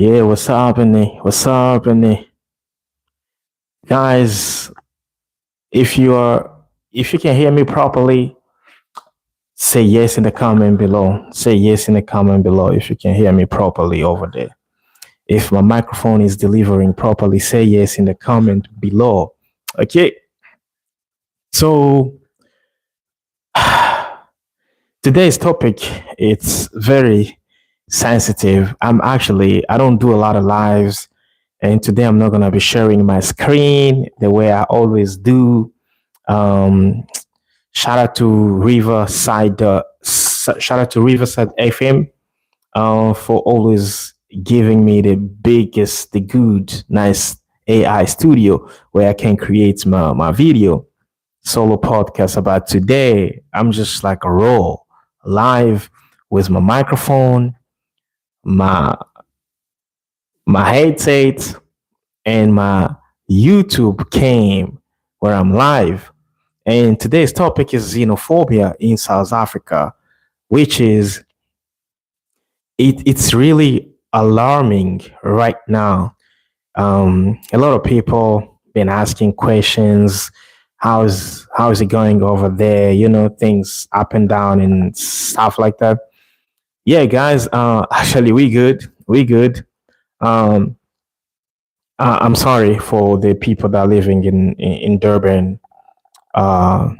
Yeah, what's happening? What's happening? Guys, if you are if you can hear me properly, say yes in the comment below. Say yes in the comment below if you can hear me properly over there. If my microphone is delivering properly, say yes in the comment below. Okay. So today's topic, it's very sensitive. I don't do a lot of lives, and today I'm not going to be sharing my screen the way I always do. Um, shout out to Riverside FM for always giving me the biggest, the good, nice AI studio where I can create my video solo podcast about today. I'm just like a raw live with my microphone, my my headset, and my YouTube cam where I'm live. And today's topic is xenophobia in South Africa, which is it's really alarming right now. A lot of people been asking questions. How is it going over there? Things up and down and stuff like that. Yeah, guys. Actually, we good. We good. Um, I'm sorry for the people that are living in Durban. Uh,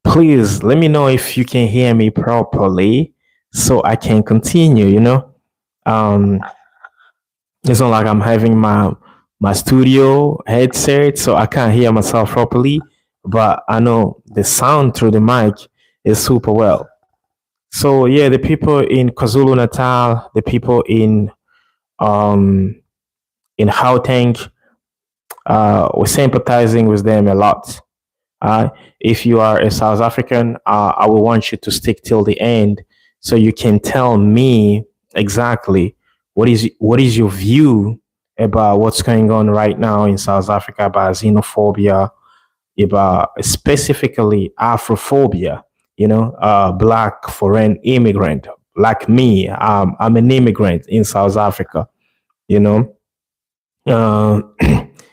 Please let me know if you can hear me properly so I can continue. Um, it's not like I'm having my studio headset, so I can't hear myself properly, but I know the sound through the mic is super well. So yeah, the people in KwaZulu Natal, the people um in Gauteng, we're sympathizing with them a lot. If you are a South African, I will want you to stick till the end so you can tell me exactly what is your view about what's going on right now in South Africa about xenophobia, about specifically Afrophobia. Black foreign immigrant like me. I'm an immigrant in South Africa. You know, uh,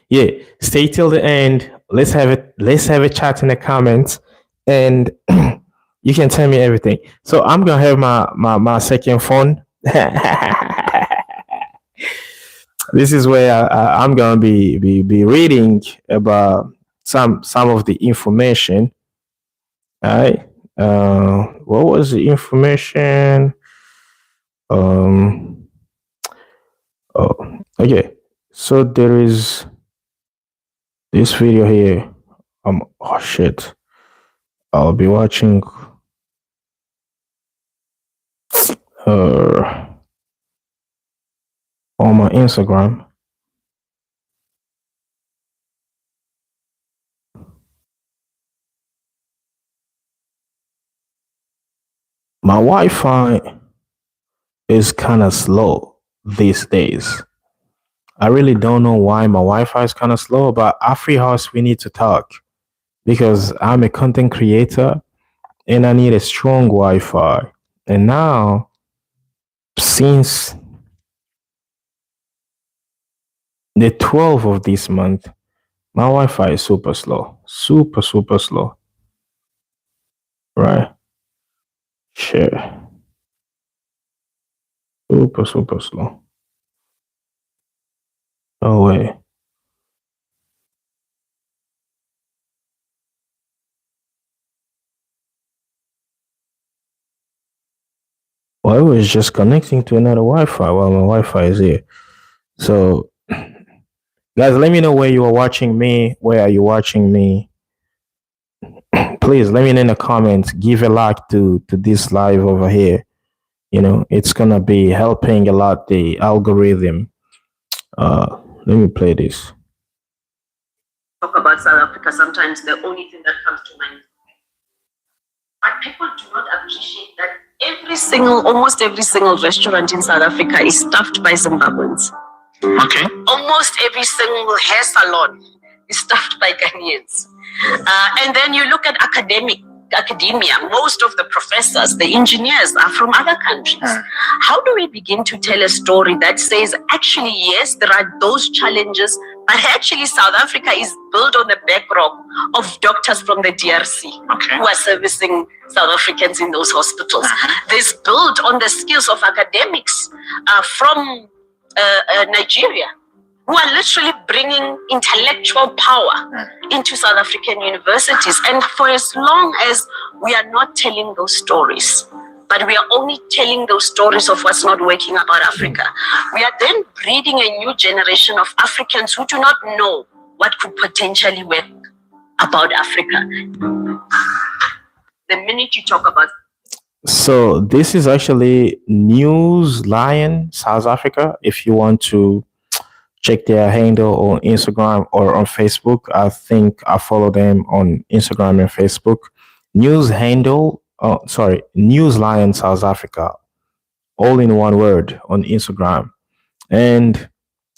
yeah, stay till the end. Let's have a chat in the comments, and you can tell me everything. So I'm gonna have my second phone. This is where I'm gonna be reading about some of the information. All right. What was the information? Um. Oh, okay. So there is this video here. Oh shit. I'll be watching uh on my Instagram. My Wi-Fi is kind of slow these days. I really don't know why my Wi-Fi is kind of slow, but after house we need to talk because I'm a content creator and I need a strong Wi-Fi. And now, since the 12th of this month, my Wi-Fi is super slow, super super slow. Right? Share. Super super slow. Oh wait. Well, I was just connecting to another Wi-Fi while my Wi-Fi is here. So, guys, let me know where you are watching me. Where are you watching me? Please let me know in the comments. Give a like to this live over here. It's gonna be helping a lot the algorithm. Let me play this. Talk about South Africa, sometimes the only thing that comes to mind. But people do not appreciate that almost every single restaurant in South Africa is staffed by Zimbabweans. Okay. Almost every single hair salon is staffed by Ghanaians. And then you look at academic academia, most of the professors, the engineers are from other countries. How do we begin to tell a story that says, actually, yes, there are those challenges, but actually South Africa is built on the bedrock of doctors from the DRC who are servicing South Africans in those hospitals. This built on the skills of academics from Nigeria, who are literally bringing intellectual power into South African universities. And for as long as we are not telling those stories, but we are only telling those stories of what's not working about Africa, we are then breeding a new generation of Africans who do not know what could potentially work about Africa. The minute you talk about... So this is actually News Lion South Africa. If you want to check their handle on Instagram or on Facebook, I think I follow them on Instagram and Facebook. News Lion South Africa, all in one word on Instagram. And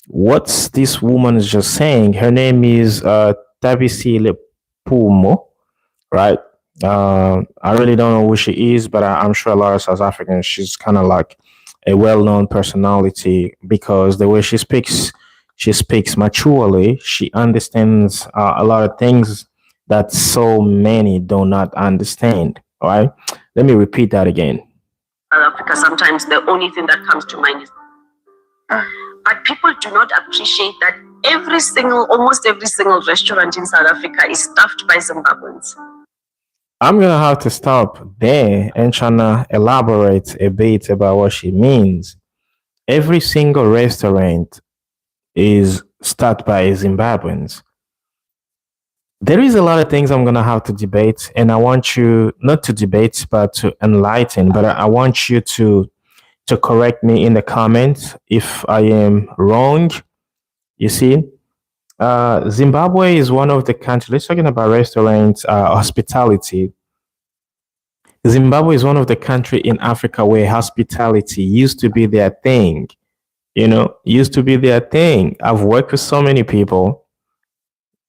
what's this woman is just saying? Her name is Tabisi Lepumo, right? I really don't know who she is, but I'm sure a lot of South Africans, she's kind of like a well-known personality because the way she speaks maturely. She understands a lot of things that so many do not understand. All right, let me repeat that again. Africa, sometimes the only thing that comes to mind is, but people do not appreciate that almost every single restaurant in South Africa is staffed by Zimbabweans. I'm gonna have to stop there and trying to elaborate a bit about what she means. Every single restaurant is staffed by Zimbabweans. There is a lot of things I'm gonna have to debate, and I want you not to debate, but to enlighten. But I want you to correct me in the comments if I am wrong. You see, Zimbabwe is one of the countries. Let's talking about restaurants, hospitality. Zimbabwe is one of the country in Africa where hospitality used to be their thing. Used to be their thing. I've worked with so many people,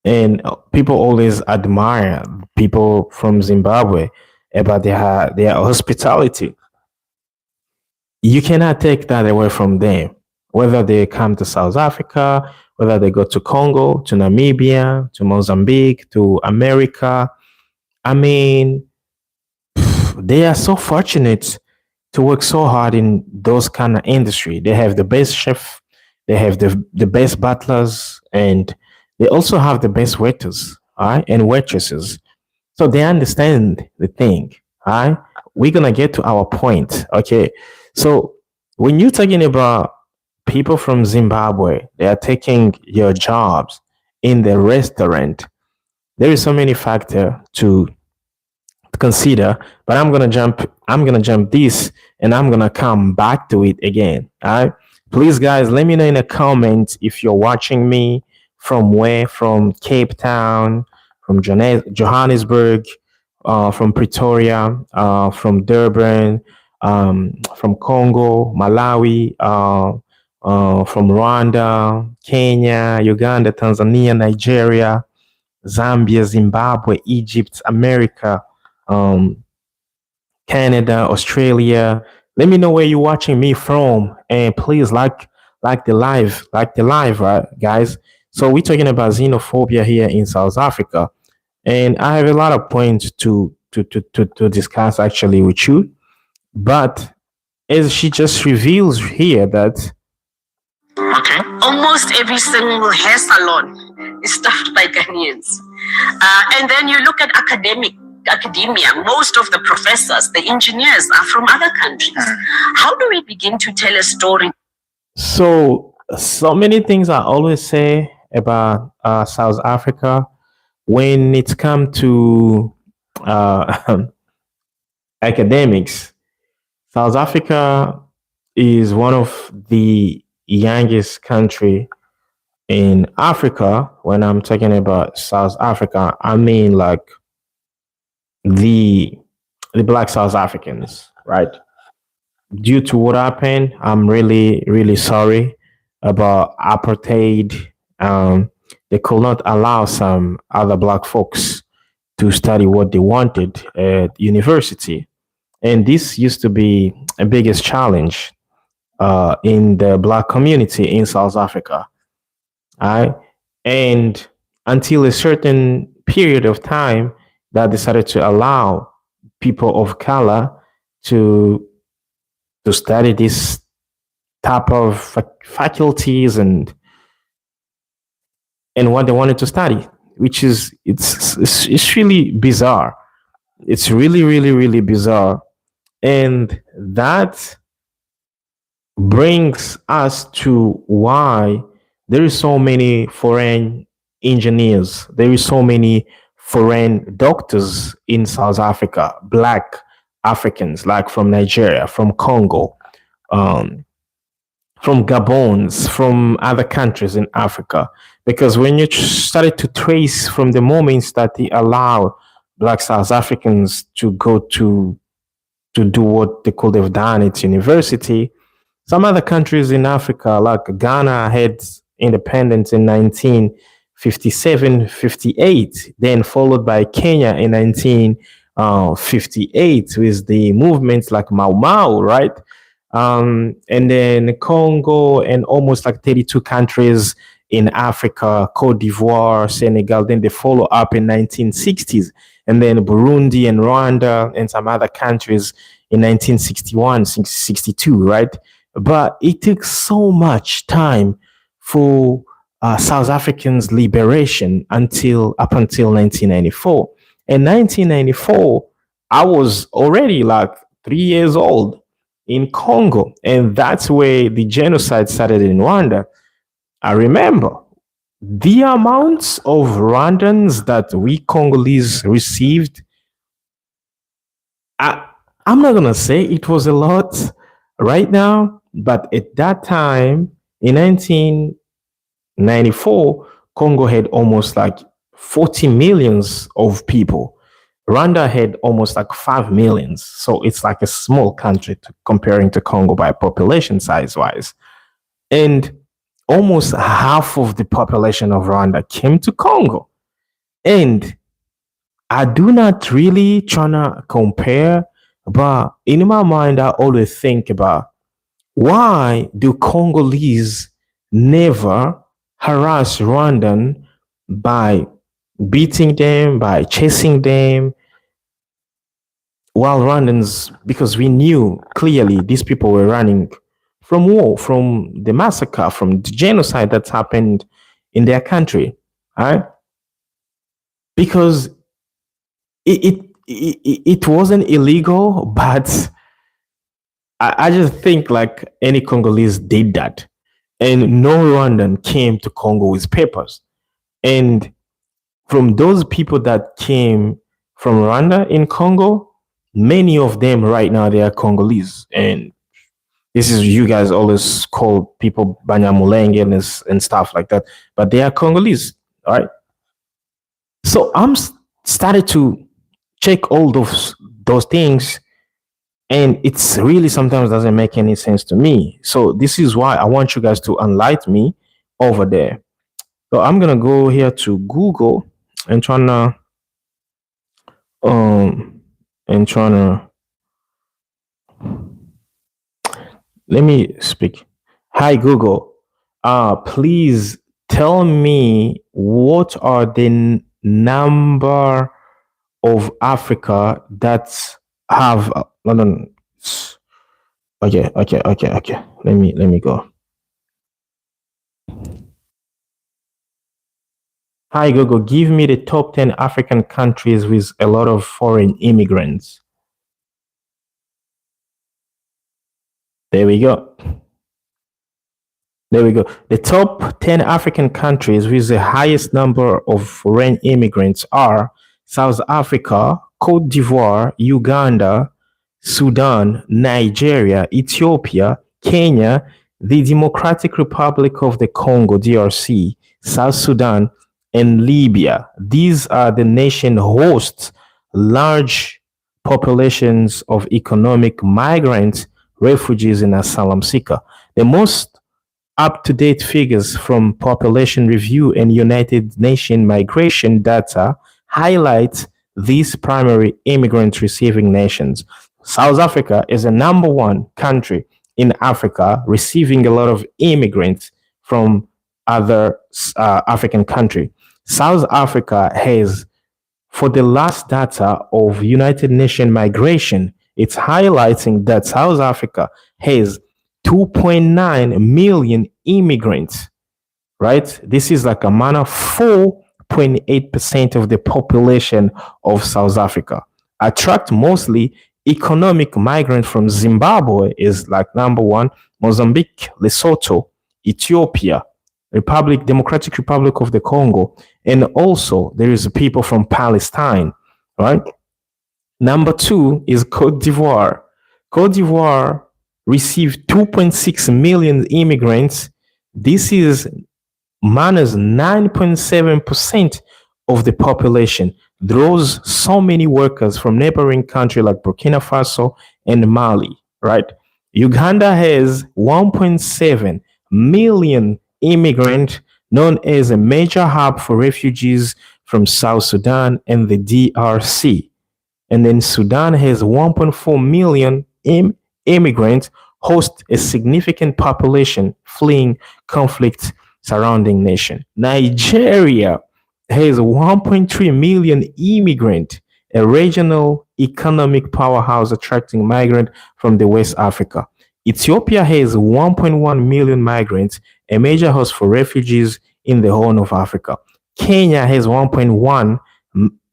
and people always admire people from Zimbabwe about their hospitality. You cannot take that away from them, whether they come to South Africa, whether they go to Congo, to Namibia, to Mozambique, to America. I mean, they are so fortunate to work so hard in those kind of industry. They have the best chef, they have the best butlers, and they also have the best waiters, all right, and waitresses. So they understand the thing, all right? We're gonna get to our point, okay? So when you're talking about people from Zimbabwe, they are taking your jobs in the restaurant. There is so many factors to consider, but I'm gonna jump this and I'm gonna come back to it again. All right. Please guys, let me know in the comments if you're watching me from where, from Cape Town, from Johannesburg, from Pretoria, from Durban, from Congo, Malawi, from Rwanda, Kenya, Uganda, Tanzania, Nigeria, Zambia, Zimbabwe, Egypt, America, Canada, Australia. Let me know where you're watching me from, and please like the live, right, guys? So we're talking about xenophobia here in South Africa, and I have a lot of points to discuss actually with you, but as she just reveals here that almost every single hair salon is staffed by Ghanaians, and then you look at academia, most of the professors, the engineers are from other countries. How do we begin to tell a story? So many things I always say about South Africa when it's come to academics. South Africa is one of the youngest country in Africa. When I'm talking about South Africa, I mean like the black South Africans, right? Due to what happened, I'm really, really sorry about apartheid. They could not allow some other black folks to study what they wanted at university. And this used to be a biggest challenge in the Black community in South Africa. Right? And until a certain period of time that decided to allow people of color to study this type of faculties and what they wanted to study, which is it's really bizarre. It's really really really bizarre, and that brings us to why there is so many foreign engineers, there is so many foreign doctors in South Africa, black Africans like from Nigeria, from Congo, um, from Gabons, from other countries in Africa. Because when you started to trace from the moments that they allow black South Africans to go to do what they could have done at university, some other countries in Africa, like Ghana, had independence in 1957, 58, then followed by Kenya in 1958 with the movements like Mau Mau, right? And then Congo and almost like 32 countries in Africa, Cote d'Ivoire, Senegal. Then they follow up in 1960s, and then Burundi and Rwanda and some other countries in 1961, 62, right? But it took so much time for South Africans' liberation until up until 1994. In 1994, I was already like 3 years old in Congo, and that's where the genocide started in Rwanda. I remember the amounts of Rwandans that we Congolese received. I, I'm not gonna say it was a lot right now, but at that time in 1994, Congo had almost like 40 millions of people. Rwanda had almost like 5 millions. So it's like a small country comparing to Congo by population size wise. And almost half of the population of Rwanda came to Congo. And I do not really trying to compare, but in my mind, I always think about why do Congolese never harass Rwandan by beating them, by chasing them, while Rwandans, because we knew clearly these people were running from war, from the massacre, from the genocide that's happened in their country, right? Because it wasn't illegal, but I just think like any Congolese did that. And no Rwandan came to Congo with papers. And from those people that came from Rwanda in Congo, many of them right now they are Congolese. And this is you guys always call people Banyamulenge and stuff like that, but they are Congolese, all right? So I'm started to check all those things, and it's really sometimes doesn't make any sense to me. So this is why I want you guys to enlighten me over there. So I'm gonna go here to Google and um trying to let me speak. Hi Google. Please tell me what are the number of Africa that have no no no. Okay. Let me go. Hi Google, give me the top 10 African countries with a lot of foreign immigrants. There we go. There we go. The top 10 African countries with the highest number of foreign immigrants are South Africa, Cote d'Ivoire, Uganda, Sudan, Nigeria, Ethiopia, Kenya, the Democratic Republic of the Congo, DRC, South Sudan, and Libya. These are the nation hosts large populations of economic migrants, refugees, and asylum seekers. The most up-to-date figures from Population Review and United Nations migration data highlight these primary immigrant receiving nations. South Africa is the number one country in Africa receiving a lot of immigrants from other African country. South Africa has, for the last data of United Nations migration, it's highlighting that South Africa has 2.9 million immigrants, right? This is like a manner 4.8% of the population of South Africa. Attract mostly economic migrant from Zimbabwe is like number one, Mozambique, Lesotho, Ethiopia, Democratic Republic of the Congo, and also there is people from Palestine, right? Number two is Cote d'Ivoire. Cote d'Ivoire received 2.6 million immigrants. This is minus 9.7% of the population, draws so many workers from neighboring countries like Burkina Faso and Mali, right? Uganda has 1.7 million immigrants, known as a major hub for refugees from South Sudan and the DRC. And then Sudan has 1.4 million immigrants, host a significant population fleeing conflict surrounding nation. Nigeria has 1.3 million immigrants, a regional economic powerhouse attracting migrants from the West Africa. Ethiopia has 1.1 million migrants, a major host for refugees in the Horn of Africa. Kenya has 1.1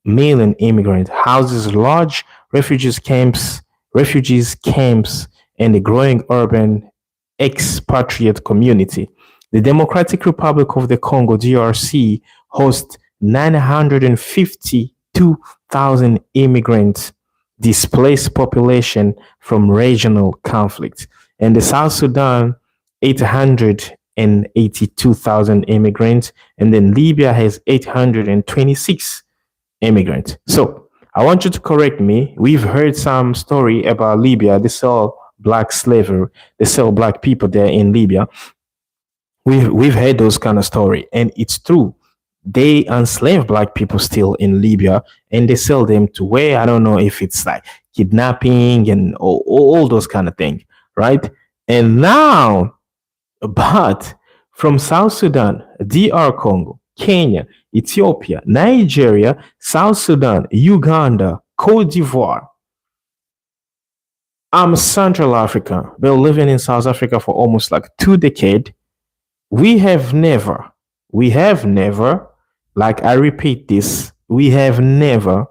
million immigrants, houses large refugees camps, and a growing urban expatriate community. The Democratic Republic of the Congo (DRC) hosts 952,000 immigrants, displaced population from regional conflicts, and the South Sudan 882,000 immigrants, and then Libya has 826 immigrants. So I want you to correct me. We've heard some story about Libya. They sell black slavery. They sell black people there in Libya. We've heard those kind of story, and it's true. They enslave black people still in Libya, and they sell them to where I don't know if it's like kidnapping and all those kind of things, right? And now, but from South Sudan, DR Congo, Kenya, Ethiopia, Nigeria, South Sudan, Uganda, Cote d'Ivoire. I'm Central Africa. Been living in South Africa for almost like 2 decades. We have never, like I repeat this, we have never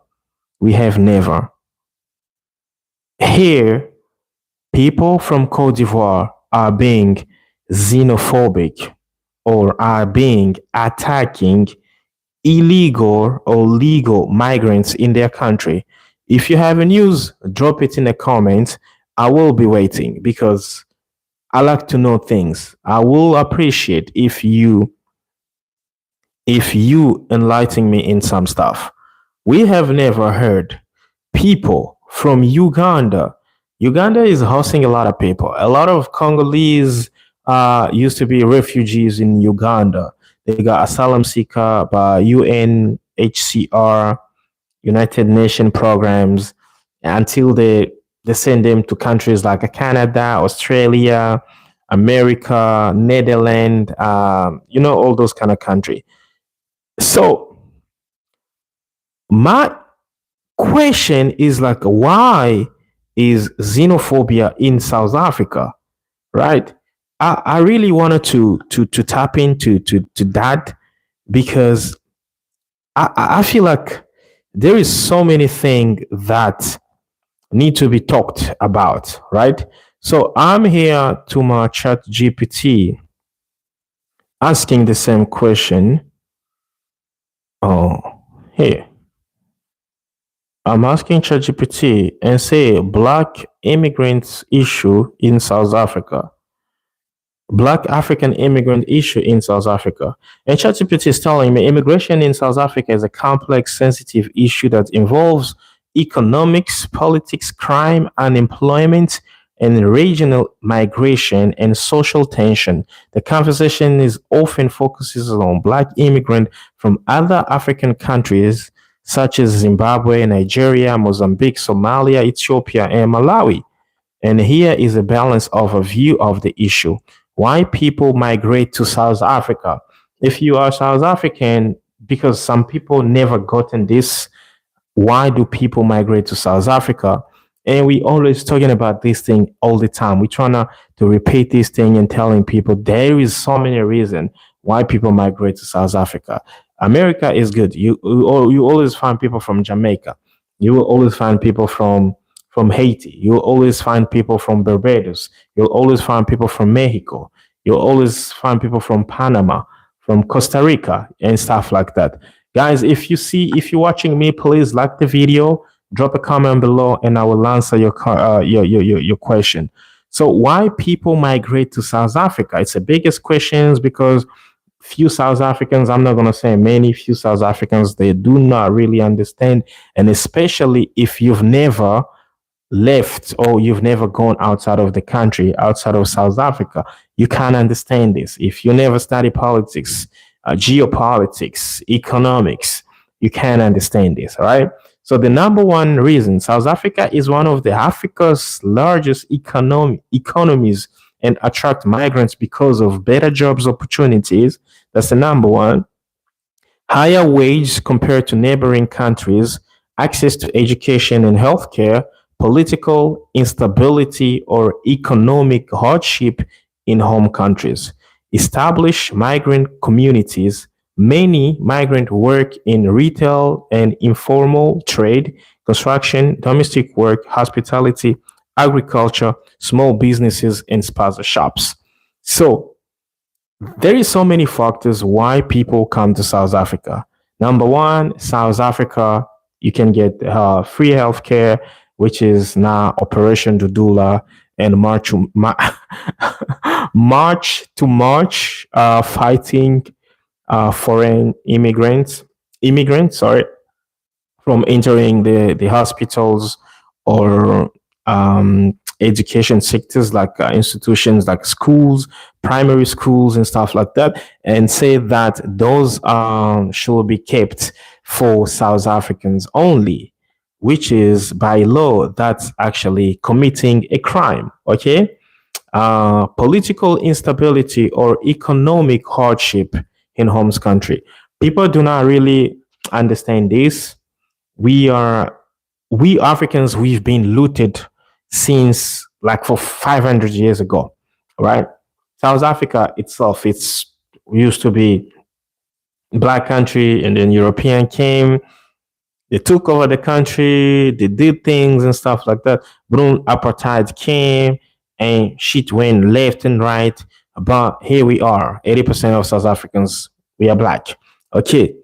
hear people from Cote d'Ivoire are being xenophobic or are being attacking illegal or legal migrants in their country. If you have a news, drop it in the comments. I will be waiting because I like to know things. I will appreciate if you enlighten me in some stuff. We have never heard people from Uganda. Uganda is hosting a lot of people. A lot of Congolese used to be refugees in Uganda. They got asylum seeker by UNHCR, United Nations programs, until they send them to countries like Canada, Australia, America, Netherlands, all those kind of countries. So my question is like, why is xenophobia in South Africa, right? I really wanted to tap into that because I feel like there is so many things that need to be talked about, right? So I'm here to my chat GPT asking the same question. Oh, here. I'm asking ChatGPT and say black immigrants issue in South Africa. Black African immigrant issue in South Africa. And ChatGPT is telling me immigration in South Africa is a complex, sensitive issue that involves economics, politics, crime, unemployment, and regional migration and social tension. The conversation is often focuses on black immigrants from other African countries such as Zimbabwe, Nigeria, Mozambique, Somalia, Ethiopia, and Malawi. And here is a balanced overview of the issue. Why people migrate to South Africa. If you are South African, because some people never gotten this, why do people migrate to South Africa? And we always talking about this thing all the time. We trying to repeat this thing and telling people there is so many reasons why people migrate to South Africa. America is good. You always find people from Jamaica. You will always find people from Haiti. You'll always find people from Barbados. You'll always find people from Mexico. You'll always find people from Panama, from Costa Rica, and stuff like that. Guys, if you're watching me, please like the video, drop a comment below, and I will answer your question. So, why people migrate to South Africa? It's the biggest questions because few South Africans, I'm not going to say many, few South Africans, they do not really understand. And especially if you've never left or you've never gone outside of the country, outside of South Africa, you can't understand this. If you never study politics, geopolitics, economics, you can't understand this, all right? So the number one reason South Africa is one of the Africa's largest economies and attract migrants because of better jobs opportunities. That's the number one. Higher wage compared to neighboring countries, access to education and healthcare, political instability or economic hardship in home countries. Established migrant communities. Many migrant work in retail and informal trade, construction, domestic work, hospitality, agriculture, small businesses, and spaza shops. So there is so many factors why people come to South Africa. Number one, South Africa, you can get free healthcare, which is now Operation Dudula, and March fighting foreign immigrants, sorry, from entering the hospitals or education sectors like institutions like schools, primary schools, and stuff like that, and say that those should be kept for South Africans only, which is by law that's actually committing a crime. Okay, political instability or economic hardship in home's country. People do not really understand this. We are we Africans, we've been looted since like for 500 years ago, right? South Africa itself, it's used to be black country, and then European came, they took over the country, they did things and stuff like that. Boom, apartheid came and shit went left and right. But here we are, 80% of South Africans, we are black. Okay.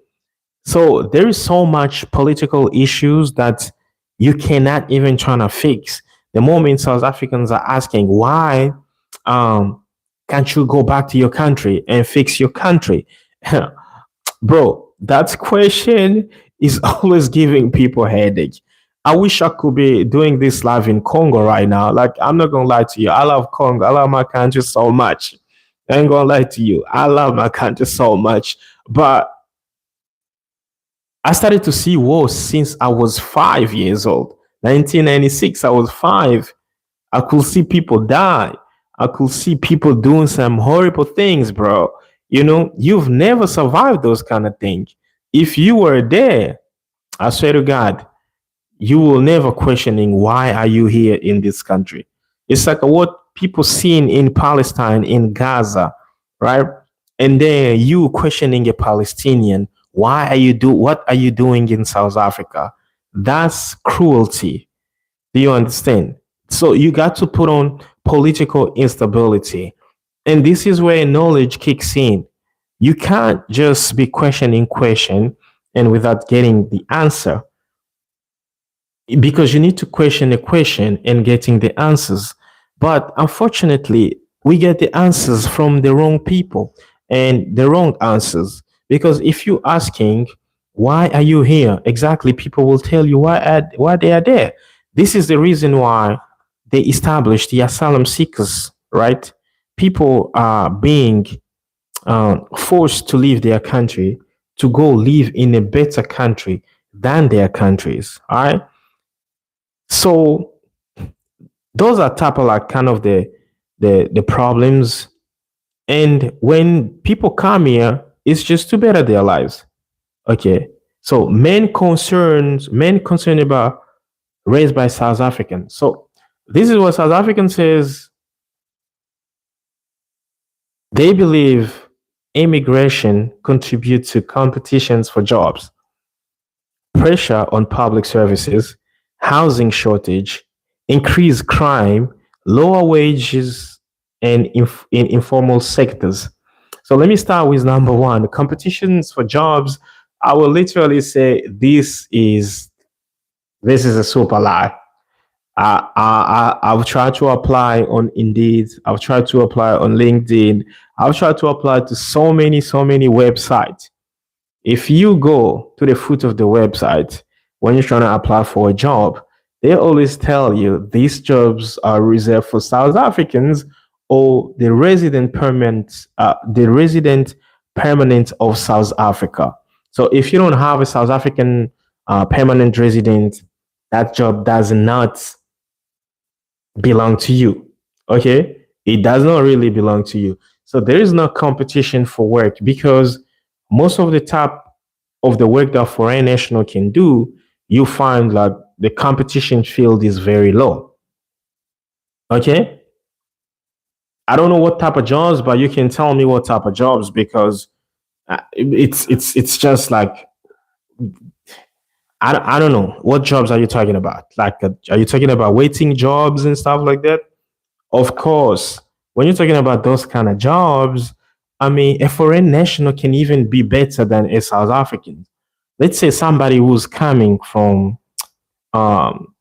So there is so much political issues that you cannot even try to fix. The moment South Africans are asking why can't you go back to your country and fix your country? Bro, that question is always giving people headache. I wish I could be doing this live in Congo right now. Like, I'm not gonna lie to you. I love Congo. I love my country so much. I ain't gonna lie to you. I love my country so much. But I started to see wars since I was 5 years old. 1996, I was five. I could see people die. I could see people doing some horrible things, bro. You know, you've never survived those kind of things. If you were there, I swear to God, you will never questioning why are you here in this country. It's like what people seeing in Palestine, in Gaza, right? And then you questioning a Palestinian, what are you doing in South Africa? That's cruelty. Do you understand? So you got to put on political instability. And this is where knowledge kicks in. You can't just be questioning question and without getting the answer, because you need to question a question and getting the answers. But unfortunately, we get the answers from the wrong people and the wrong answers. Because if you're asking, why are you here? Exactly, people will tell you why they are there. This is the reason why they established the asylum seekers, right? People are being forced to leave their country to go live in a better country than their countries. All right. So those are type of like kind of the problems. And when people come here, it's just to better their lives. Okay. So main concern about raised by South Africans. So this is what South African says. They believe immigration contributes to competitions for jobs, pressure on public services, housing shortage, increased crime, lower wages, and in informal sectors. So let me start with number one, competitions for jobs. I will literally say this is a super lie. I've tried to apply on Indeed. I've tried to apply on LinkedIn. I've tried to apply to so many websites. If you go to the foot of the website when you're trying to apply for a job, they always tell you these jobs are reserved for South Africans or the resident permanent of South Africa. So if you don't have a South African permanent resident, that job does not belong to you. Okay? It does not really belong to you. So there is no competition for work because most of the type of the work that foreign national can do, you find that the competition field is very low. Okay? I don't know what type of jobs, but you can tell me what type of jobs because it's just like I don't know what jobs are you talking about? Like, are you talking about waiting jobs and stuff like that? Of course, when you're talking about those kind of jobs, I mean, a foreign national can even be better than a South African. Let's say somebody who's coming um,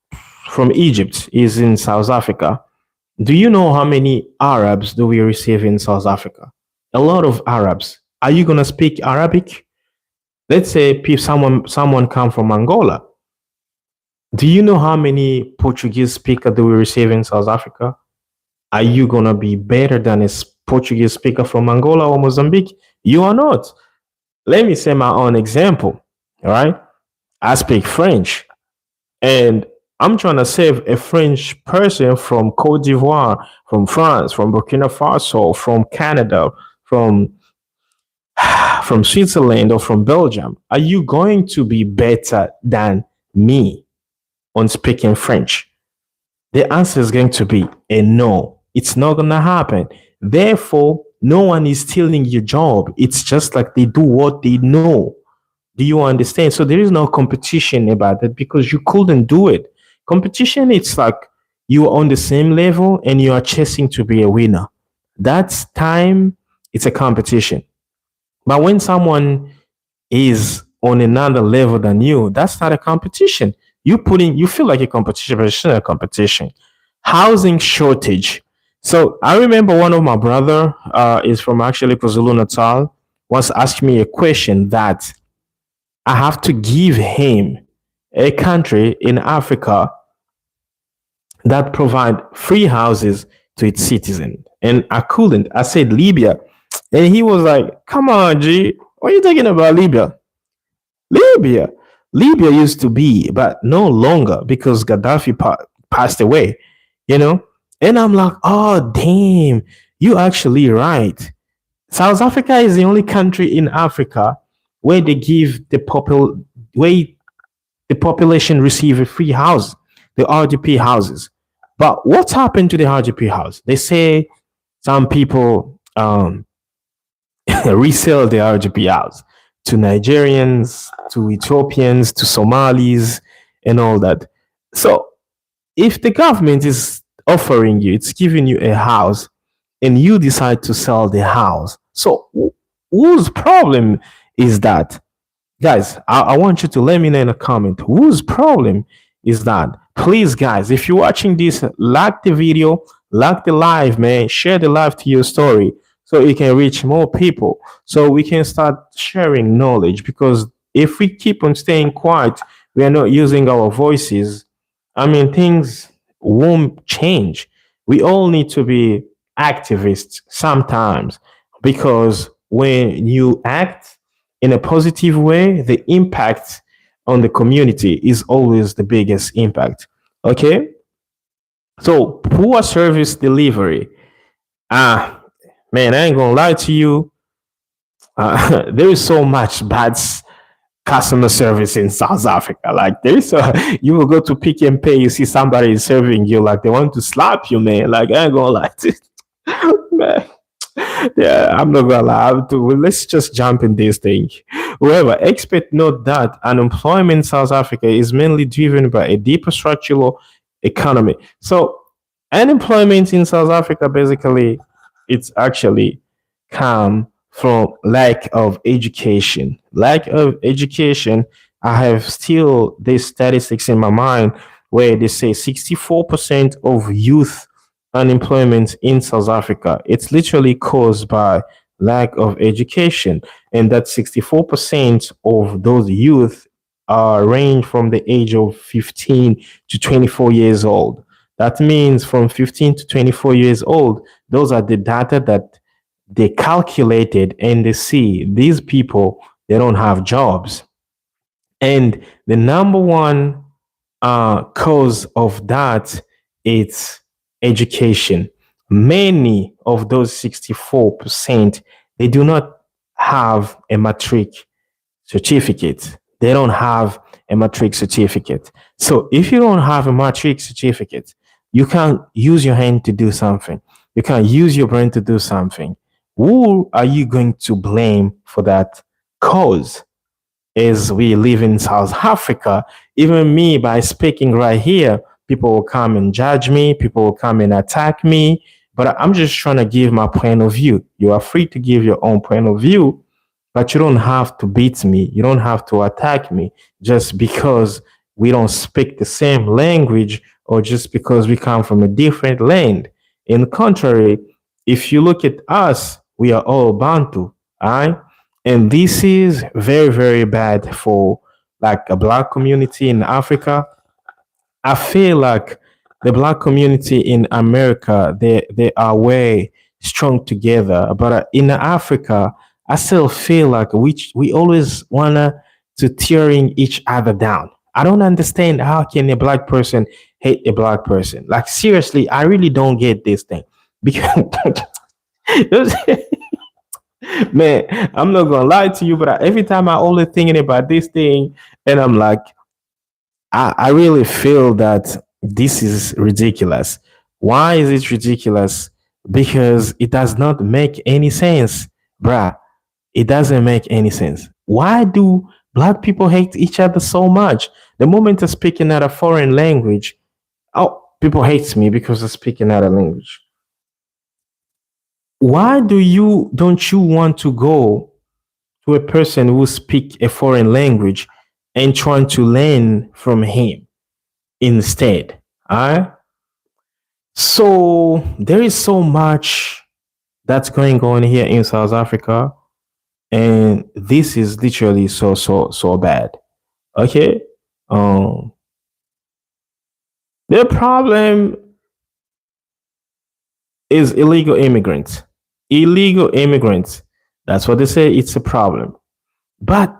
from Egypt is in South Africa. Do you know how many Arabs do we receive in South Africa? A lot of Arabs. Are you gonna speak Arabic? Let's say someone come from Angola. Do you know how many Portuguese speaker do we receive in South Africa? Are you gonna be better than a Portuguese speaker from Angola or Mozambique? You are not. Let me say my own example. All right. I speak French and I'm trying to save a French person from Cote d'Ivoire, from France, from Burkina Faso, from Canada, from from Switzerland or from Belgium. Are you going to be better than me on speaking French? The answer is going to be a no. It's not going to happen. Therefore, no one is stealing your job. It's just like they do what they know. Do you understand? So there is no competition about it because you couldn't do it. Competition, it's like you are on the same level and you are chasing to be a winner. That's time, it's a competition. But when someone is on another level than you, that's not a competition. You feel like a competition, but it's not a competition. Housing shortage. So I remember one of my brother is from actually KwaZulu Natal once asked me a question that I have to give him a country in Africa that provide free houses to its citizens. And I couldn't. I said Libya. And he was like, come on, G, what are you talking about Libya? Libya. Libya used to be, but no longer because Gaddafi passed away, you know? And I'm like, oh, damn, you actually right. South Africa is the only country in Africa where they give where the population receive a free house, the RDP houses. But what's happened to the RDP house? They say some people resell the RGP house to Nigerians, to Ethiopians, to Somalis, and all that. So if the government is offering you, it's giving you a house, and you decide to sell the house, so whose problem is that? Guys, I want you to let me know in a comment whose problem is that. Please, guys, if you're watching this, like the video, like the live, man, share the live to your story so it can reach more people, so we can start sharing knowledge. Because if we keep on staying quiet, we are not using our voices, I mean, things won't change. We all need to be activists sometimes, because when you act in a positive way, the impact on the community is always the biggest impact. Okay, so poor service delivery. Ah, man, I ain't gonna lie to you. There is so much bad customer service in South Africa. Like there's you will go to Pick and Pay, you see somebody is serving you like they want to slap you, man. Like I ain't gonna lie to you. Man. Yeah, I'm not gonna lie. Well, let's just jump in this thing. However, experts note that unemployment in South Africa is mainly driven by a deeper structural economy. So, unemployment in South Africa basically it's actually come from lack of education. Lack of education. I have still these statistics in my mind where they say 64% of youth unemployment in South Africa. It's literally caused by lack of education, and that 64% of those youth range from the age of 15 to 24 years old. That means from 15 to 24 years old, those are the data that they calculated and they see these people, they don't have jobs. And the number one cause of that is education. Many of those 64%, they do not have a matric certificate. They don't have a matric certificate. So if you don't have a matric certificate, you can't use your hand to do something. You can't use your brain to do something. Who are you going to blame for that cause? As we live in South Africa, even me by speaking right here, people will come and judge me, people will come and attack me. But I'm just trying to give my point of view. You are free to give your own point of view, but you don't have to beat me. You don't have to attack me just because we don't speak the same language or just because we come from a different land. In the contrary, if you look at us, we are all Bantu, all right? And this is very, very bad for like a black community in Africa. I feel like the black community in America, they are way strong together. But in Africa, I still feel like we always wanna to tearing each other down. I don't understand how can a black person hate a black person. Like seriously, I really don't get this thing because man, I'm not gonna lie to you, but every time I only thinking about this thing, and I'm like, I really feel that this is ridiculous. Why is it ridiculous? Because it does not make any sense, bruh. It doesn't make any sense. Why do black people hate each other so much? The moment I speak another foreign language, oh, people hate me because I speak another language. Why don't you want to go to a person who speak a foreign language and trying to learn from him instead? Alright? So there is so much that's going on here in South Africa, and this is literally so bad. Okay? Um the problem is illegal immigrants. Illegal immigrants. That's what they say, it's a problem. But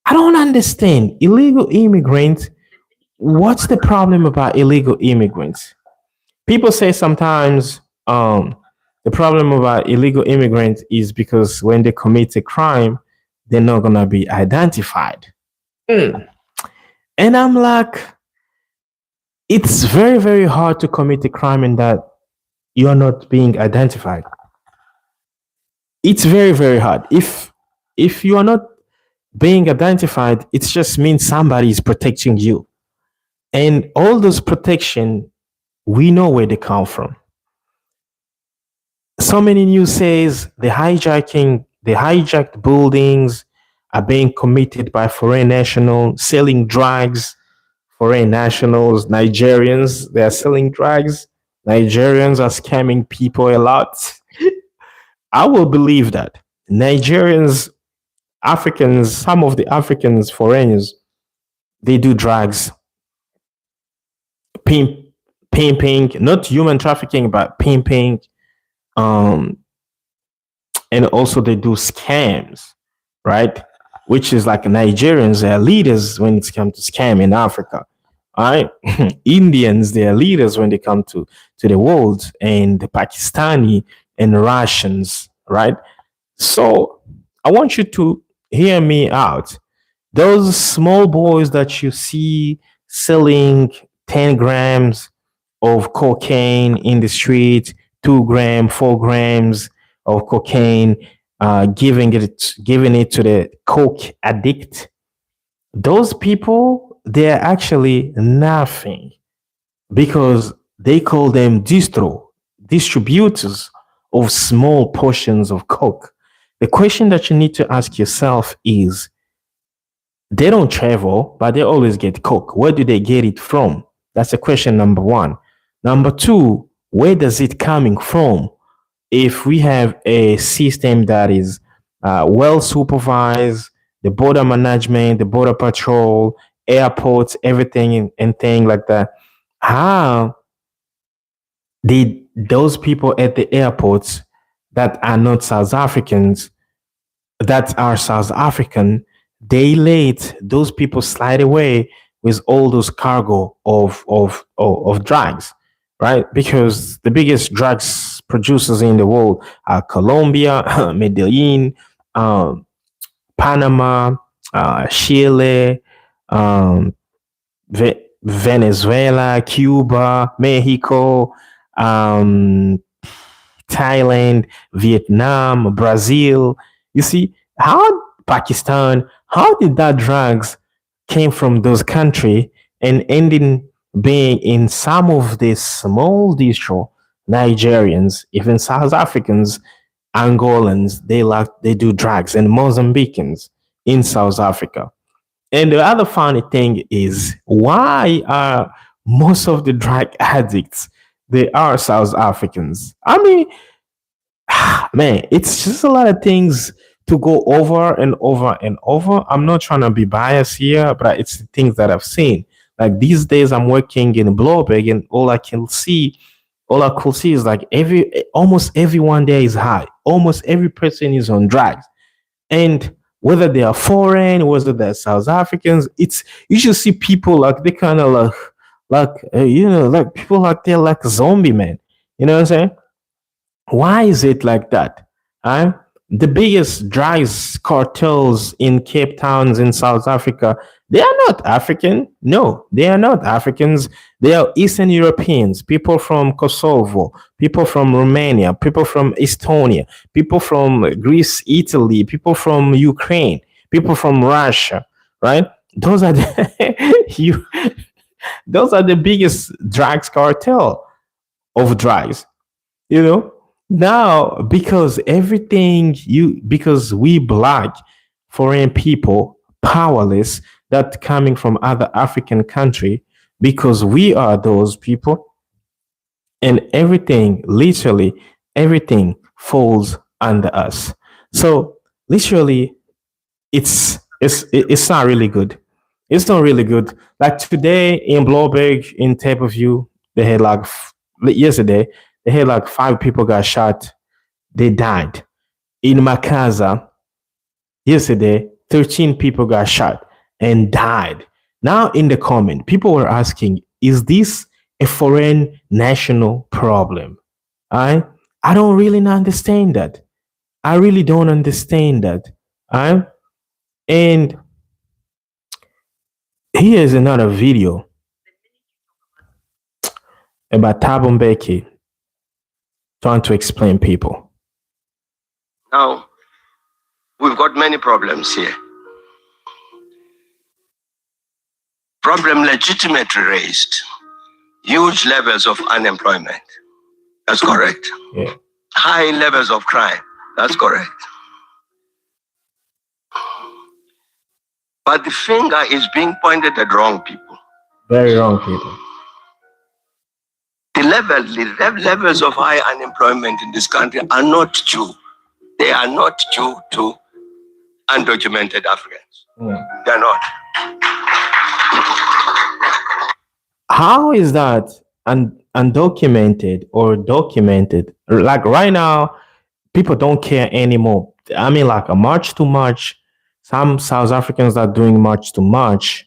I don't understand. Illegal immigrants, what's the problem about illegal immigrants? People say sometimes the problem about illegal immigrants is because when they commit a crime, they're not gonna be identified. Mm. And I'm like, it's very, very hard to commit a crime in that you're not being identified. It's very, very hard. If you are not being identified, it just means somebody is protecting you. And all those protection, we know where they come from. So many news says the hijacked buildings are being committed by foreign nationals selling drugs. Foreign nationals, Nigerians, they are selling drugs. Nigerians are scamming people a lot. I will believe that. Nigerians, Africans, some of the Africans, foreigners, they do drugs, pimp, pimping, not human trafficking, but pimping. Um, and also they do scams, right? which is like Nigerians, they are leaders when it comes to scam in Africa. All right. Indians, they are leaders when they come to the world, and the Pakistani and Russians, right? So I want you to hear me out. Those small boys that you see selling 10 grams of cocaine in the street, 2 gram, 4 grams of cocaine, giving it to the coke addict. Those people, they're actually nothing because they call them distributors of small portions of coke. The question that you need to ask yourself is, they don't travel, but they always get coke. Where do they get it from? That's the question number one. Number two, where does it coming from? If we have a system that is well supervised, the border management, the border patrol, airports, everything and thing like that, how did those people at the airports that are not South Africans, that are South African, they let those people slide away with all those cargo of drugs, right? Because the biggest drugs producers in the world are Colombia, Medellin, um, Panama, Chile, um, Venezuela, Cuba, Mexico, um, Thailand, Vietnam, Brazil. You see, how Pakistan, how did that drugs came from those country and ending being in some of these small distro Nigerians, even South Africans, Angolans, they do drugs, and Mozambicans in South Africa. And the other funny thing is, why are most of the drug addicts, they are South Africans? I mean, man, it's just a lot of things to go over and over and over. I'm not trying to be biased here, but it's the things that I've seen. Like these days, I'm working in Bloomberg, and all I could see is like almost everyone there is high. Almost every person is on drugs, and whether they are foreign, whether they're South Africans, it's you should see people like they kind of like people like they're like a zombie man. You know what I'm saying? Why is it like that? Huh? The biggest drugs cartels in Cape Towns in South Africa, they are not African. No, they are not Africans. They are Eastern Europeans, people from Kosovo, people from Romania, people from Estonia, people from Greece, Italy, people from Ukraine, people from Russia, right? Those are you, those are the biggest drugs cartel of drugs, you know. Now because because we black foreign people powerless that coming from other African country, because we are those people, and everything, literally everything falls under us. So literally it's not really good. It's not really good. Like today in Bloomberg, in Tape of View, they had yesterday, they had like 5 people got shot. They died. In Makaza, yesterday, 13 people got shot and died. Now in the comment, people were asking, is this a foreign national problem? I don't really understand that. I really don't understand that. I And here's another video about Thabo Mbeki trying to explain people. Now, we've got many problems here. Problem legitimately raised. Huge levels of unemployment. That's correct. Yeah. High levels of crime. That's correct. But the finger is being pointed at wrong people. Very wrong people. The levels of high unemployment in this country are not due. They are not due to undocumented Africans. They're not. How is that undocumented or documented? Like right now, people don't care anymore. I mean, like a March to March, some South Africans are doing much too much.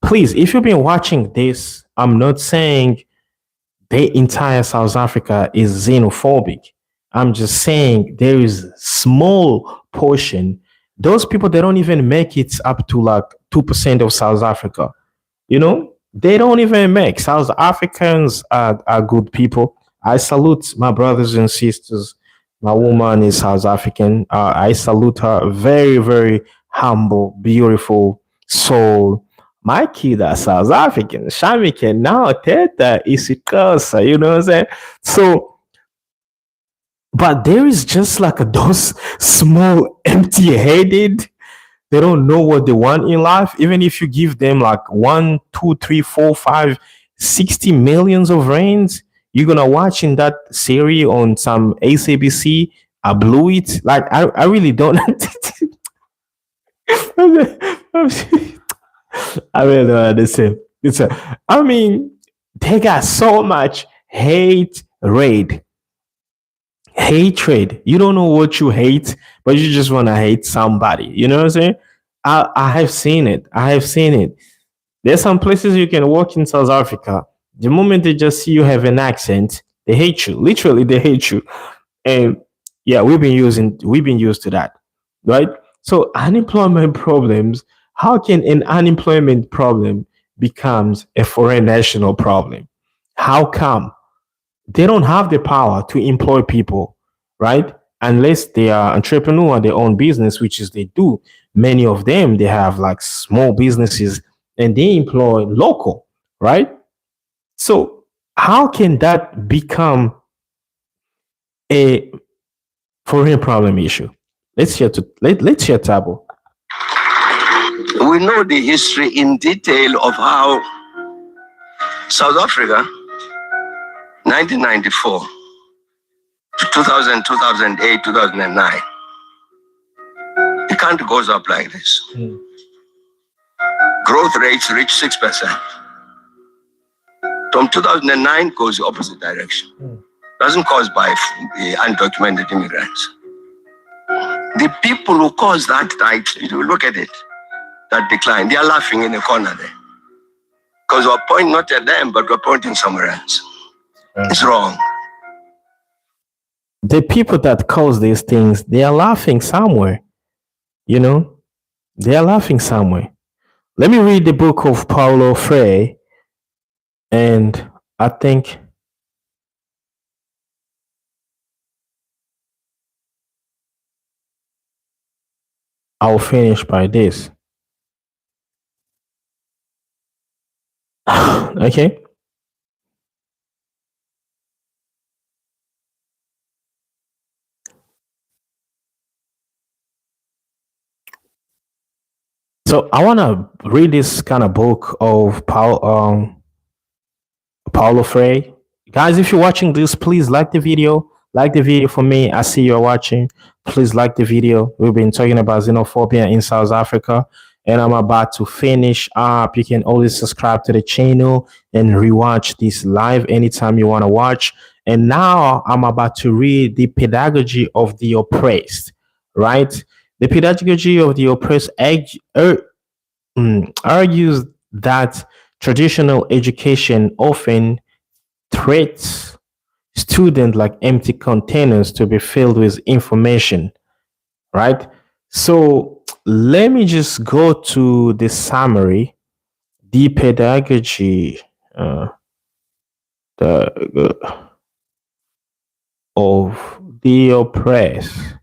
Please, if you've been watching this, I'm not saying the entire South Africa is xenophobic. I'm just saying there is small portion. Those people, they don't even make it up to like 2% of South Africa. You know, they don't even make. South Africans are good people. I salute my brothers and sisters. My woman is South African. I salute her. Very, very humble, beautiful soul. My kids are South African. Shami can now teta isikasa. You know what I'm saying? So, but there is just like those small, empty-headed. They don't know what they want in life. Even if you give them like 1, 2, 3, 4, 5, 60 millions of rands, you're gonna watch in that series on some ACBC. I blew it. Like I really don't. I really don't understand. I mean, they got so much hatred. You don't know what you hate, but you just want to hate somebody. You know what I'm saying? I have seen it. I have seen it. There's some places you can walk in South Africa. The moment they just see you have an accent, they hate you. Literally, they hate you. And yeah, we've been used to that, right? So unemployment problems. How can an unemployment problem becomes a foreign national problem? How come? They don't have the power to employ people, right? Unless they are entrepreneur, their own business, which is they do. Many of them, they have like small businesses and they employ local, right? So how can that become a foreign problem issue? Let's share Tabo. We know the history in detail of how South Africa, 1994 to 2000, 2008, 2009, the country goes up like this. Growth rates reach 6%. From 2009 goes the opposite direction. Doesn't cause by the undocumented immigrants. The people who caused that, if you look at it, that decline, they are laughing in the corner there. Because we're pointing not at them, but we're pointing somewhere else. It's wrong. The people that cause these things, they are laughing somewhere. You know, they are laughing somewhere. Let me read the book of Paulo Freire, and I think I'll finish by this. Okay. So I want to read this kind of book of Paulo Freire. Guys, if you're watching this, please like the video. Like the video for me. I see you're watching. Please like the video. We've been talking about xenophobia in South Africa, and I'm about to finish up. You can always subscribe to the channel and rewatch this live anytime you want to watch. And now I'm about to read The Pedagogy of the Oppressed, right? The Pedagogy of the Oppressed argues that traditional education often treats students like empty containers to be filled with information, right? So let me just go to the summary. The pedagogy of the oppressed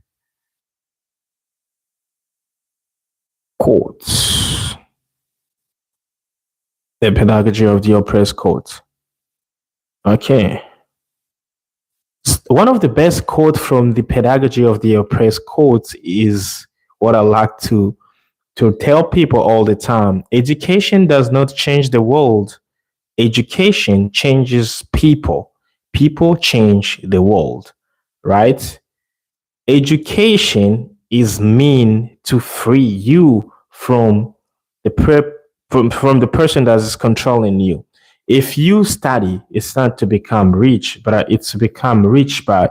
quotes. The pedagogy of the oppressed quotes. Okay. One of the best quotes from the pedagogy of the oppressed quotes is what I like to tell people all the time. Education does not change the world. Education changes people. People change the world, right? Education is meant to free you from the person that is controlling you. If you study, it's not to become rich, but it's to become rich by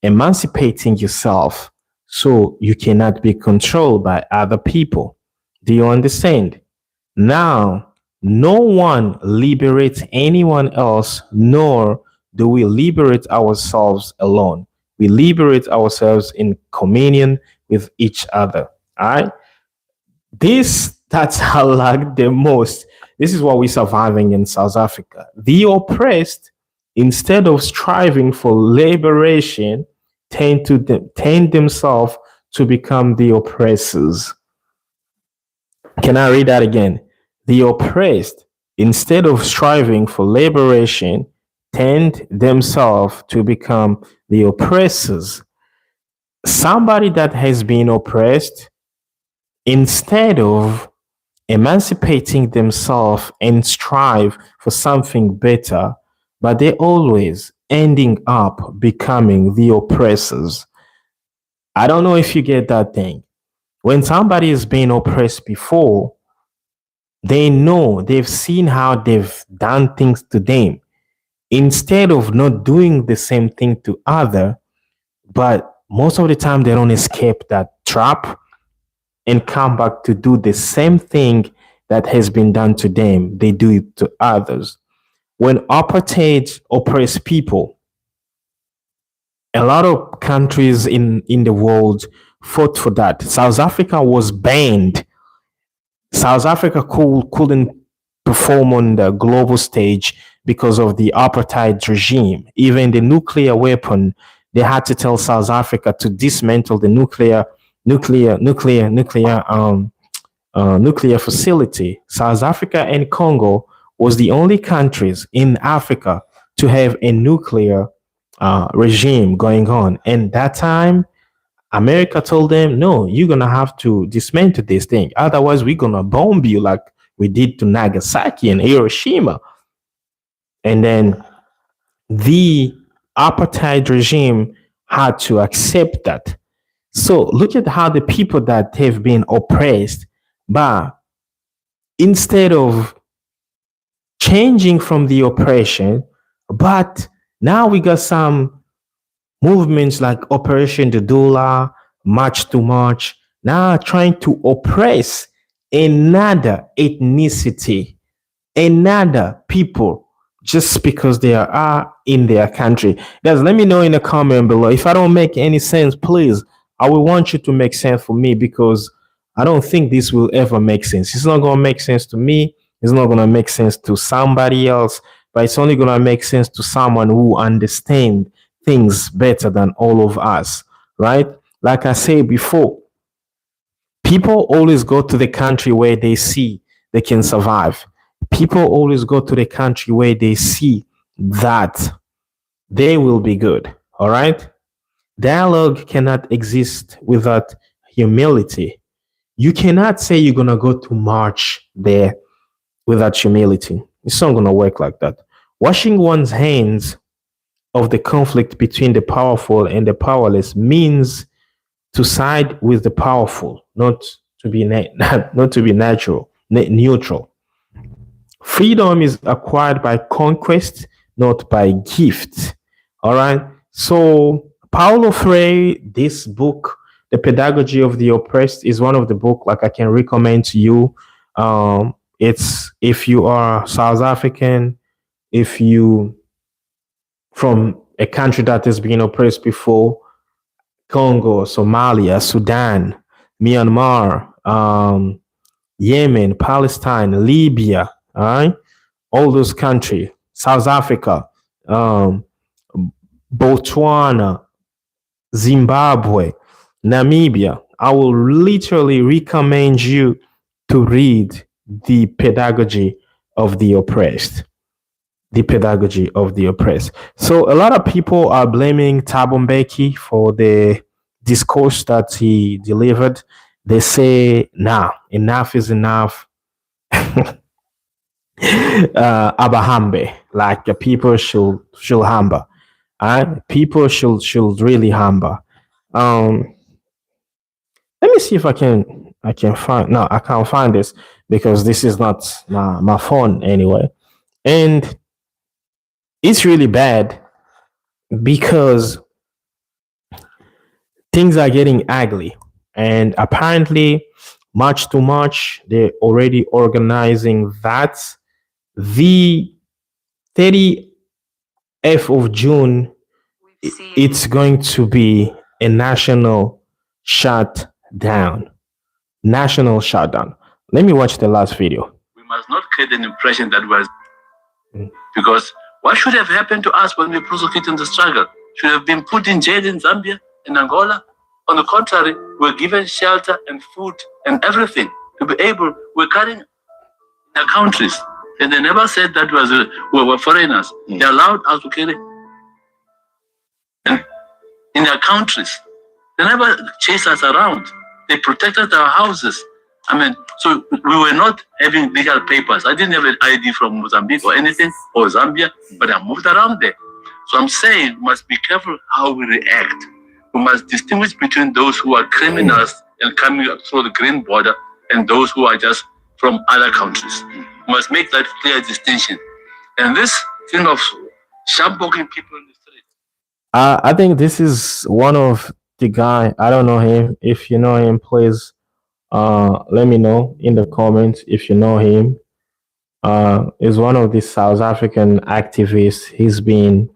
emancipating yourself So you cannot be controlled by other people. Do you understand? Now, no one liberates anyone else, nor do we liberate ourselves alone. We liberate ourselves in communion with each other. All right. That's I like the most. This is what we're surviving in South Africa. The oppressed, instead of striving for liberation, tend themselves to become the oppressors. Can I read that again? The oppressed, instead of striving for liberation, tend themselves to become the oppressors. Somebody that has been oppressed, instead of emancipating themselves and strive for something better, but they always ending up becoming the oppressors. I don't know if you get that thing. When somebody is being oppressed before, they know they've seen how they've done things to them. Instead of not doing the same thing to other, but most of the time they don't escape that trap and come back to do the same thing that has been done to them. They do it to others. When apartheid oppressed people, a lot of countries in the world fought for that. South Africa was banned. South Africa couldn't perform on the global stage because of the apartheid regime. Even the nuclear weapon, they had to tell South Africa to dismantle the nuclear facility. South Africa and Congo was the only countries in Africa to have a nuclear regime going on. And that time, America told them, no, you're going to have to dismantle this thing. Otherwise, we're going to bomb you like we did to Nagasaki and Hiroshima. And then the apartheid regime had to accept that. So look at how the people that have been oppressed, but instead of changing from the oppression, but now we got some movements like Operation the Dollar, March to March, now trying to oppress another ethnicity, another people, just because they are in their country. Guys, let me know in the comment below. If I don't make any sense, please, I will want you to make sense for me, because I don't think this will ever make sense. It's not going to make sense to me. It's not going to make sense to somebody else, but it's only going to make sense to someone who understands things better than all of us, right? Like I said before, people always go to the country where they see they can survive. People always go to the country where they see that they will be good, all right? Dialogue cannot exist without humility. You cannot say you're going to go to march there without humility. It's not going to work like that. Washing one's hands of the conflict between the powerful and the powerless means to side with the powerful, not to be not to be neutral. Freedom is acquired by conquest, not by gift. All right. So Paulo Freire, this book, The Pedagogy of the Oppressed, is one of the book like I can recommend to you. It's if you are South African, if you from a country that has been oppressed before, Congo, Somalia, Sudan, Myanmar, Yemen, Palestine, Libya, all right, all those countries, South Africa, Botswana, Zimbabwe, Namibia. I will literally recommend you to read The Pedagogy of the Oppressed. The Pedagogy of the Oppressed. So a lot of people are blaming Thabo Mbeki for the discourse that he delivered. They say, nah, enough is enough. Abahambe, like the people should humble. People should really humble. Let me see if I can find. No, I can't find this because this is not my phone anyway, and it's really bad because things are getting ugly. And apparently, March to March, they're already organizing that the 30th of June, it's going to be a national shutdown. National shutdown. Let me watch the last video. We must not create an impression that was because what should have happened to us when we prosecuted the struggle? Should have been put in jail in Zambia, in Angola. On the contrary, we're given shelter and food and everything to be able. We're carrying their countries, and they never said that we were foreigners. They allowed us to carry in their countries. They never chased us around. They protected our houses. I mean, so we were not having legal papers. I didn't have an ID from Mozambique or anything, or Zambia, but I moved around there. So I'm saying we must be careful how we react. We must distinguish between those who are criminals and coming through the green border and those who are just from other countries. We must make that clear distinction. And this thing of shampooing people in the street. I think this is one of the guy. I don't know him. If you know him, please let me know in the comments if you know him. Is one of the South African activists. He's been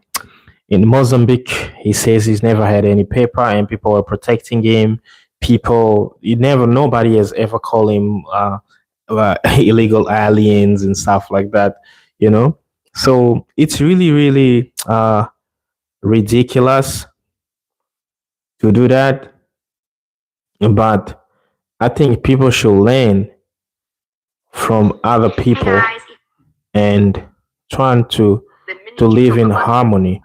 in Mozambique. He says he's never had any paper and people are protecting him. Nobody has ever called him illegal aliens and stuff like that, you know? So it's really, really ridiculous to do that. But I think people should learn from other people and trying to live in harmony.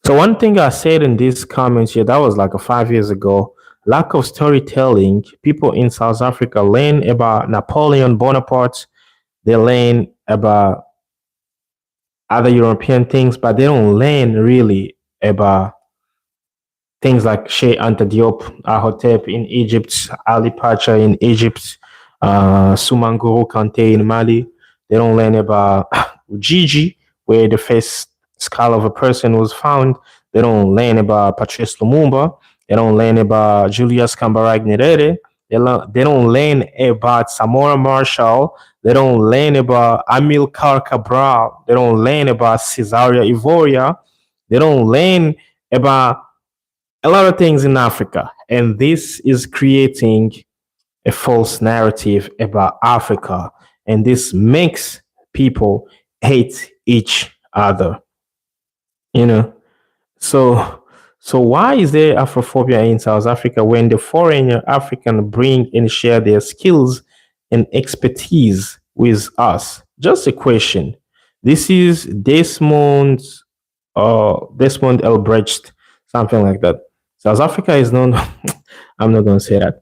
So one thing I said in these comments here, that was like 5 years ago. Lack of storytelling. People in South Africa learn about Napoleon Bonaparte. They learn about other European things, but they don't learn really about things like Sheikh Anta Diop, Ahotep in Egypt, Ali Pacha in Egypt, Sumanguru Kante in Mali. They don't learn about Gigi, where the first skull of a person was found. They don't learn about Patrice Lumumba. They don't learn about Julius Kambarag Nyerere. They don't learn about Samora Marshall. They don't learn about Amilcar Cabral. They don't learn about Cesaria Evoria. They don't learn about a lot of things in Africa. And this is creating a false narrative about Africa. And this makes people hate each other. You know, so why is there Afrophobia in South Africa when the foreigner African bring and share their skills and expertise with us? Just a question. This is Desmond Elbrecht, something like that. South Africa is known. I'm not going to say that.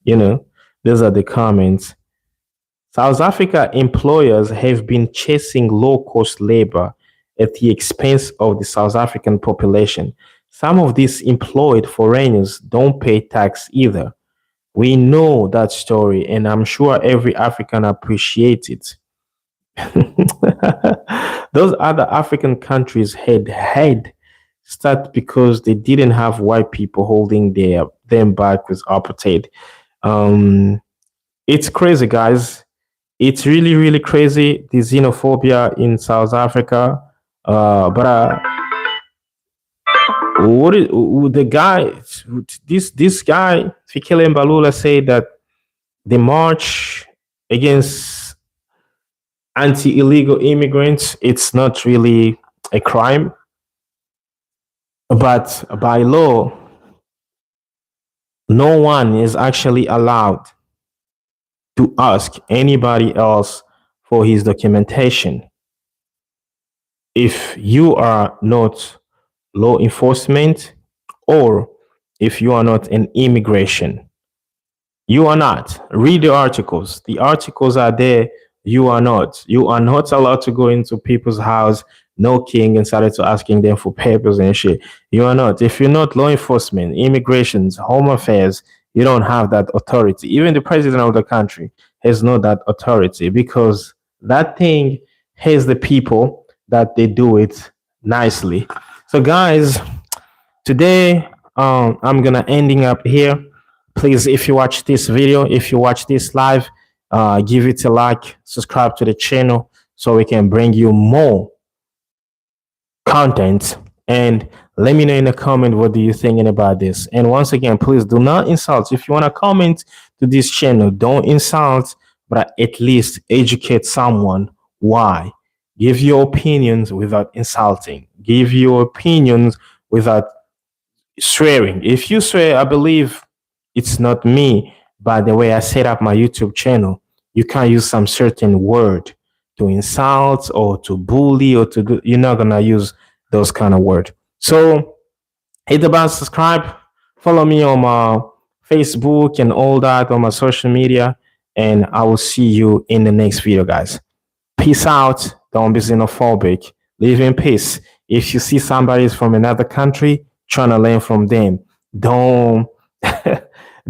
You know, those are the comments. South Africa employers have been chasing low-cost labor at the expense of the South African population. Some of these employed foreigners don't pay tax either. We know that story, and I'm sure every African appreciates it. Those other African countries had start because they didn't have white people holding them back with apartheid. It's crazy, guys. It's really, really crazy, the xenophobia in South Africa. But what is the guy? This guy Fikile Mbalula said that the march against anti-illegal immigrants, it's not really a crime, but by law, no one is actually allowed to ask anybody else for his documentation. If you are not law enforcement or if you are not an immigration, you are not. Read the articles. The articles are there. You are not. You are not allowed to go into people's house knocking and started to asking them for papers and shit. You are not. If you're not law enforcement, immigrations, home affairs, you don't have that authority. Even the president of the country has not that authority because that thing has the people that they do it nicely. So, guys, today I'm gonna ending up here. Please, if you watch this video, if you watch this live, give it a like, subscribe to the channel so we can bring you more content, and let me know in the comment what do you thinking about this. And once again, please do not insult. If you want to comment to this channel, don't insult, but at least educate someone. Why? Give your opinions without insulting. Give your opinions without swearing. If you swear, I believe it's not me, but the way I set up my YouTube channel, you can't use some certain word to insult or to bully or to do, you're not gonna use those kind of words. So hit the button, subscribe, follow me on my Facebook and all that on my social media, and I will see you in the next video, guys. Peace out. Don't be xenophobic. Live in peace. If you see somebody from another country, trying to learn from them, don't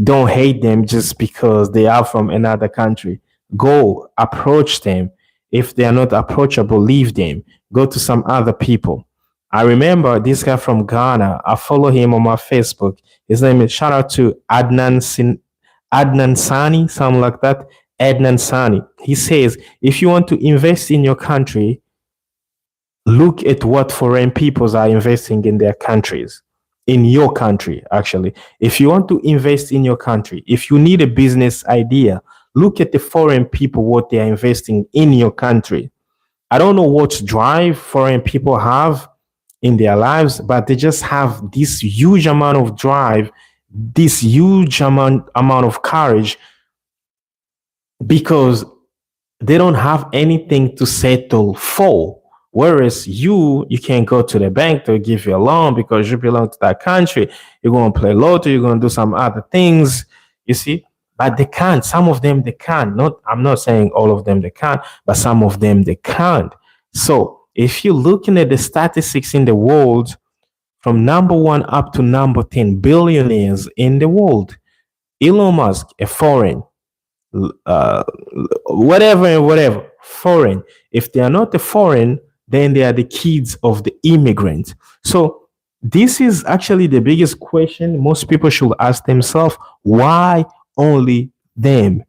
don't hate them just because they are from another country. Go approach them. If they are not approachable, leave them. Go to some other people. I remember this guy from Ghana. I follow him on my Facebook. His name is, shout out to Adnan Sani, something like that. Adnan Sani. He says, if you want to invest in your country, look at what foreign peoples are investing in their countries. In your country, actually. If you want to invest in your country, if you need a business idea, look at the foreign people, what they are investing in your country. I don't know what drive foreign people have in their lives, but they just have this huge amount of drive, this huge amount of courage, because they don't have anything to settle for. Whereas you can go to the bank to give you a loan because you belong to that country. You're going to play lotto, you're going to do some other things, you see. But they can't. Some of them they can't. I'm not saying all of them they can't, but some of them they can't. So if you're looking at the statistics in the world, from number 1 up to number 10 billionaires in the world, Elon Musk, a foreign, whatever, foreign. If they are not a foreign, then they are the kids of the immigrants. So this is actually the biggest question most people should ask themselves: why only them?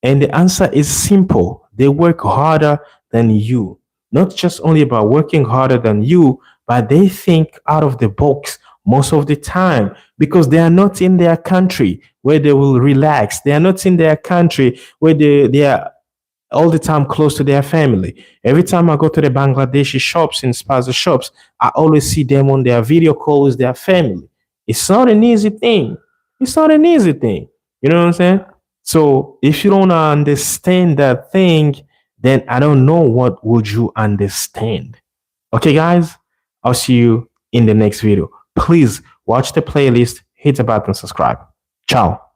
And the answer is simple. They work harder than you. Not just only about working harder than you, but they think out of the box most of the time, because they are not in their country where they will relax. They are not in their country where they are all the time close to their family. Every time I go to the Bangladeshi shops and spaza shops, I always see them on their video call with their family. It's not an easy thing. It's not an easy thing. You know what I'm saying? So if you don't understand that thing, then I don't know what would you understand. Okay, guys, I'll see you in the next video. Please watch the playlist, hit the button, subscribe. Ciao.